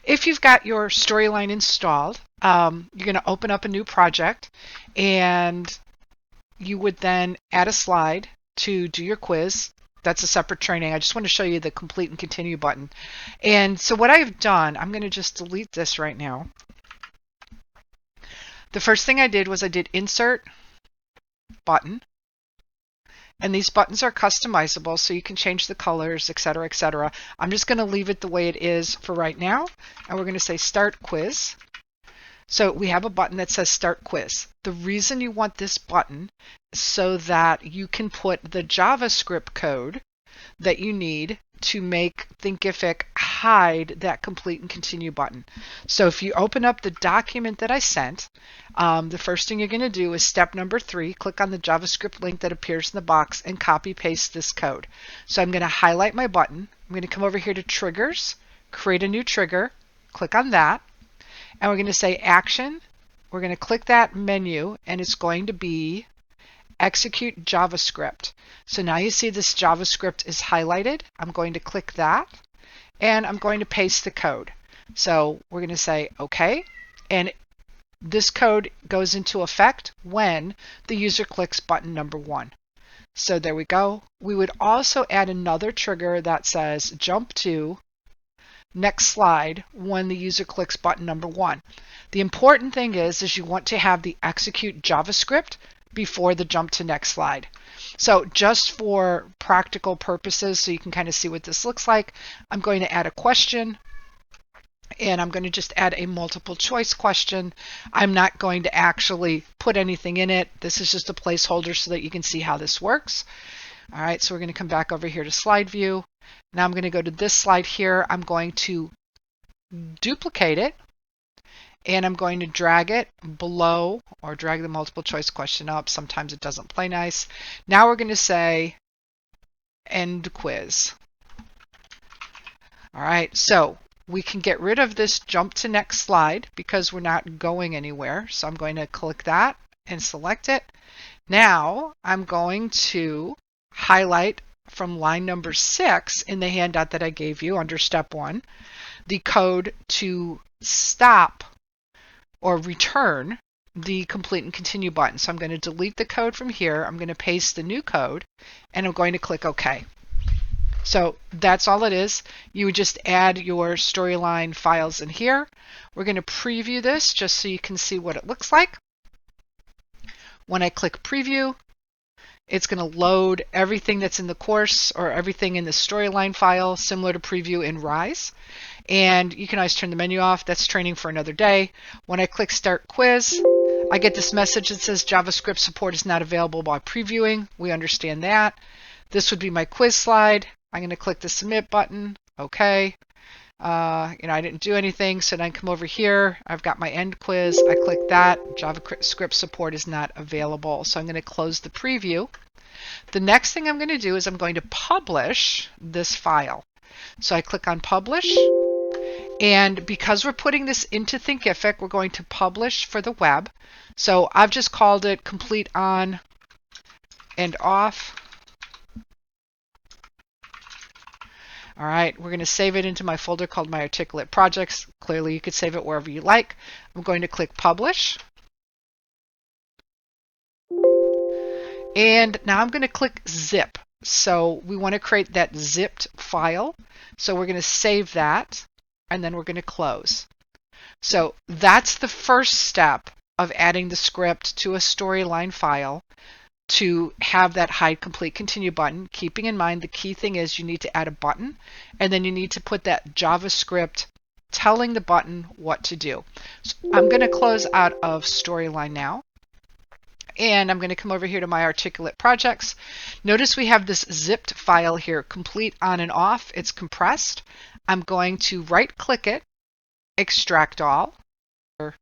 If you've got your Storyline installed, you're going to open up a new project, and you would then add a slide to do your quiz. That's a separate training. I just want to show you the complete and continue button. And so what I've done, I'm going to just delete this right now. The first thing I did was I did insert button. And these buttons are customizable, so you can change the colors, etc., etc. I'm just going to leave it the way it is for right now. And we're going to say start quiz. So we have a button that says start quiz. The reason you want this button is so that you can put the JavaScript code that you need to make Thinkific hide that complete and continue button. So if you open up the document that I sent, the first thing you're going to do is step number 3, click on the JavaScript link that appears in the box and copy paste this code. So I'm going to highlight my button. I'm going to come over here to triggers, create a new trigger, click on that, and we're going to say action. We're going to click that menu, and it's going to be execute JavaScript. So now you see this JavaScript is highlighted. I'm going to click that, and I'm going to paste the code. So we're going to say OK, and this code goes into effect when the user clicks button number 1. So there we go. We would also add another trigger that says jump to next slide when the user clicks button number 1. The important thing is you want to have the execute JavaScript before the jump to next slide. So just for practical purposes, so you can kind of see what this looks like, I'm going to add a question, and I'm going to just add a multiple choice question. I'm not going to actually put anything in it. This is just a placeholder so that you can see how this works. All right, so we're going to come back over here to slide view. Now I'm going to go to this slide here. I'm going to duplicate it, and I'm going to drag it below, or drag the multiple choice question up. Sometimes it doesn't play nice. Now we're going to say end quiz. All right, so we can get rid of this jump to next slide because we're not going anywhere. So I'm going to click that and select it. Now I'm going to highlight from line number 6 in the handout that I gave you under step 1, the code to stop or return the complete and continue button. So I'm going to delete the code from here. I'm going to paste the new code, and I'm going to click OK. So that's all it is. You would just add your Storyline files in here. We're going to preview this just so you can see what it looks like. When I click preview, it's going to load everything that's in the course or everything in the Storyline file, similar to preview in Rise. And you can always turn the menu off. That's training for another day. When I click Start Quiz, I get this message that says JavaScript support is not available while previewing. We understand that. This would be my quiz slide. I'm going to click the Submit button. OK. I didn't do anything, so then I come over here. I've got my end quiz. I click that. JavaScript support is not available. So I'm going to close the preview. The next thing I'm going to do is I'm going to publish this file. So I click on Publish. And because we're putting this into Thinkific, we're going to publish for the web. So I've just called it Complete On and Off. All right, we're going to save it into my folder called My Articulate Projects. Clearly, you could save it wherever you like. I'm going to click Publish. And now I'm going to click Zip. So we want to create that zipped file. So we're going to save that, and then we're going to close. So that's the first step of adding the script to a Storyline file to have that hide complete continue button. Keeping in mind the key thing is you need to add a button, and then you need to put that JavaScript telling the button what to do. So I'm going to close out of Storyline now, and I'm going to come over here to my Articulate Projects. Notice we have this zipped file here, Complete On and Off. It's compressed. I'm going to right click it, extract all, or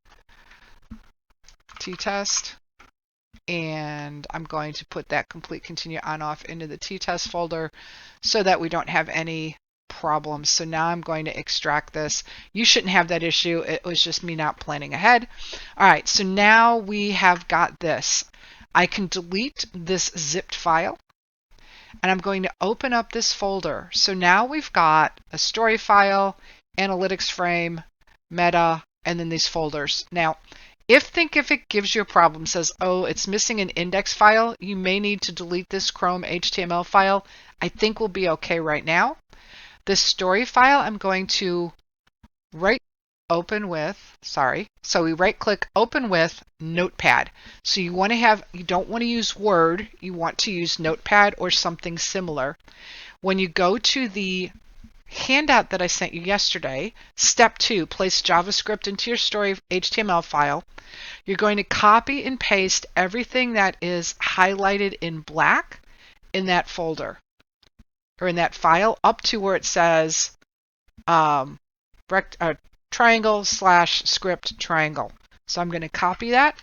t-test, and I'm going to put that complete continue on off into the t-test folder so that we don't have any problems. So now I'm going to extract this. You shouldn't have that issue. It was just me not planning ahead. All right, so now we have got this. I can delete this zipped file, and I'm going to open up this folder. So now we've got a story file, analytics frame, meta, and then these folders. Now, if Thinkific gives you a problem, says, oh, it's missing an index file, you may need to delete this Chrome HTML file. I think we'll be okay right now. This story file, I'm going to so we right click open with Notepad. So you don't want to use Word, you want to use Notepad or something similar. When you go to the handout that I sent you yesterday, step 2, place JavaScript into your story HTML file. You're going to copy and paste everything that is highlighted in black in that folder or in that file up to where it says triangle/script triangle. So I'm going to copy that,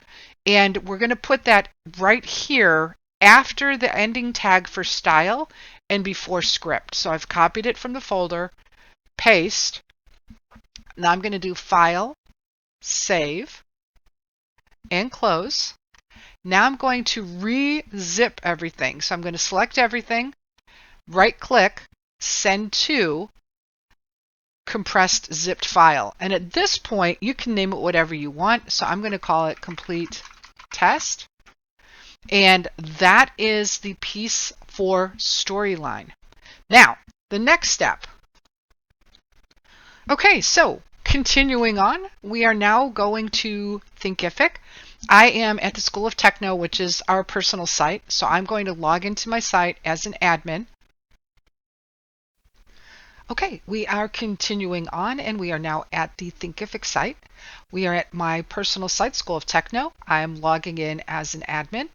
and we're going to put that right here after the ending tag for style and before script. So I've copied it from the folder, paste. Now I'm going to do File, Save, and Close. Now I'm going to re-zip everything. So I'm going to select everything, right-click, Send to compressed zipped file. And at this point, you can name it whatever you want. So I'm going to call it Complete Test. And that is the piece for Storyline. Now, the next step. Okay, so continuing on, we are now going to Thinkific. I am at the School of Techno, which is our personal site. So I'm going to log into my site as an admin. Okay, we are continuing on, and we are now at the Thinkific site. We are at my personal site, School of Techno. I am logging in as an admin,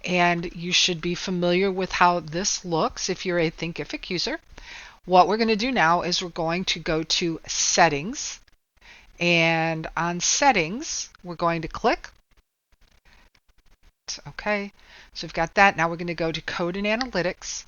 and you should be familiar with how this looks if you're a Thinkific user. What we're going to do now is we're going to go to Settings, and on Settings, we're going to click. Okay, so we've got that. Now we're going to go to Code and Analytics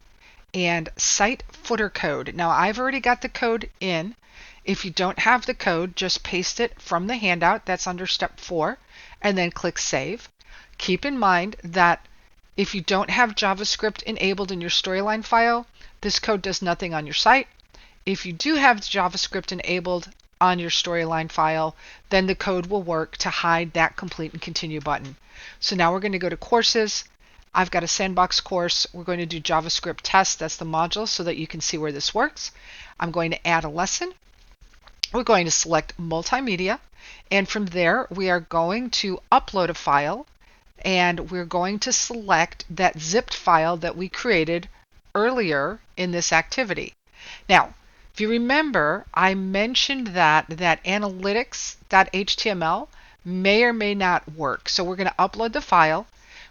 and Site Footer Code. Now I've already got the code in. If you don't have the code, just paste it from the handout. That's under step 4, and then click Save. Keep in mind that if you don't have JavaScript enabled in your Storyline file, this code does nothing on your site. If you do have JavaScript enabled on your Storyline file, then the code will work to hide that Complete and Continue button. So now we're going to go to Courses. I've got a sandbox course. We're going to do JavaScript test. That's the module so that you can see where this works. I'm going to add a lesson. We're going to select multimedia. And from there, we are going to upload a file. And we're going to select that zipped file that we created earlier in this activity. Now, if you remember, I mentioned that analytics.html may or may not work. So we're going to upload the file.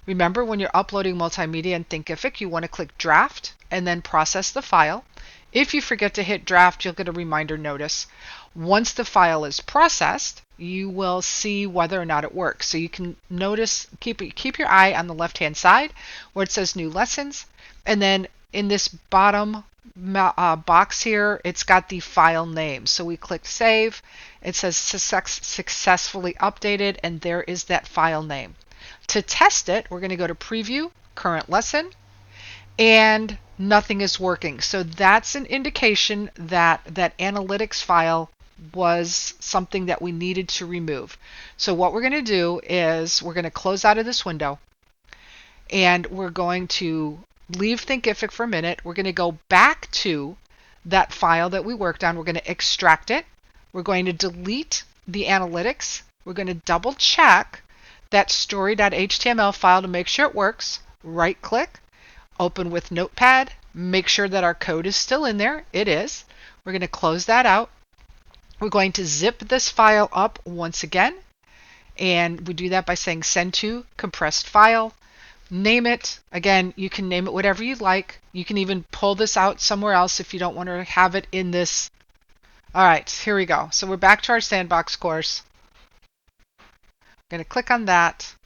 Remember, when you're uploading multimedia in Thinkific, you want to click Draft and then process the file. If you forget to hit Draft, you'll get a reminder notice. Once the file is processed, you will see whether or not it works. So you can notice, keep your eye on the left-hand side where it says New Lessons. And then in this bottom box here, it's got the file name. So we click Save. It says Successfully Updated, and there is that file name. To test it, we're going to go to Preview, Current Lesson, and nothing is working. So that's an indication that that analytics file was something that we needed to remove. So what we're going to do is we're going to close out of this window, and we're going to leave Thinkific for a minute. We're going to go back to that file that we worked on. We're going to extract it. We're going to delete the analytics. We're going to double check that story.html file to make sure it works. Right click, open with Notepad, make sure that our code is still in there. It is. We're going to close that out. We're going to zip this file up once again, and we do that by saying Send to Compressed File. Name it. Again, you can name it whatever you like. You can even pull this out somewhere else if you don't want to have it in this. All right, here we go. So we're back to our sandbox course. I'm going to click on that.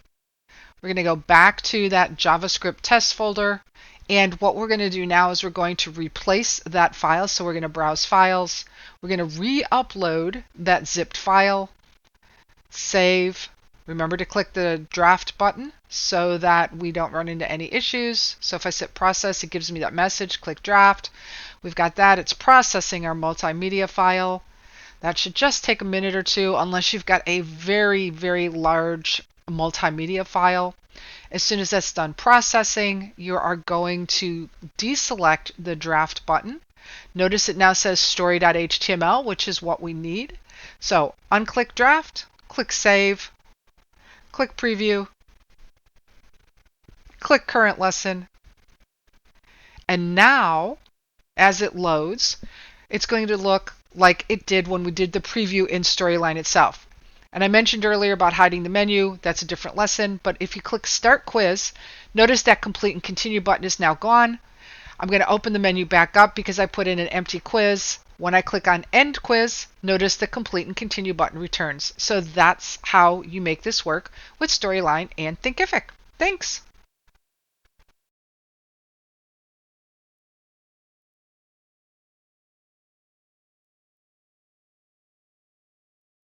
We're going to go back to that JavaScript test folder. And what we're going to do now is we're going to replace that file. So we're going to browse files. We're going to re-upload that zipped file. Save. Remember to click the draft button so that we don't run into any issues. So if I hit process, it gives me that message. Click draft. We've got that. It's processing our multimedia file. That should just take a minute or two unless you've got a very, very large multimedia file. As soon as that's done processing, you are going to deselect the draft button. Notice it now says story.html, which is what we need. So unclick draft, click save, click preview, click current lesson. And now, as it loads, it's going to look like it did when we did the preview in Storyline itself. And I mentioned earlier about hiding the menu. That's a different lesson. But if you click Start Quiz, notice that Complete and Continue button is now gone. I'm going to open the menu back up because I put in an empty quiz. When I click on End Quiz, notice the Complete and Continue button returns. So that's how you make this work with Storyline and Thinkific. Thanks.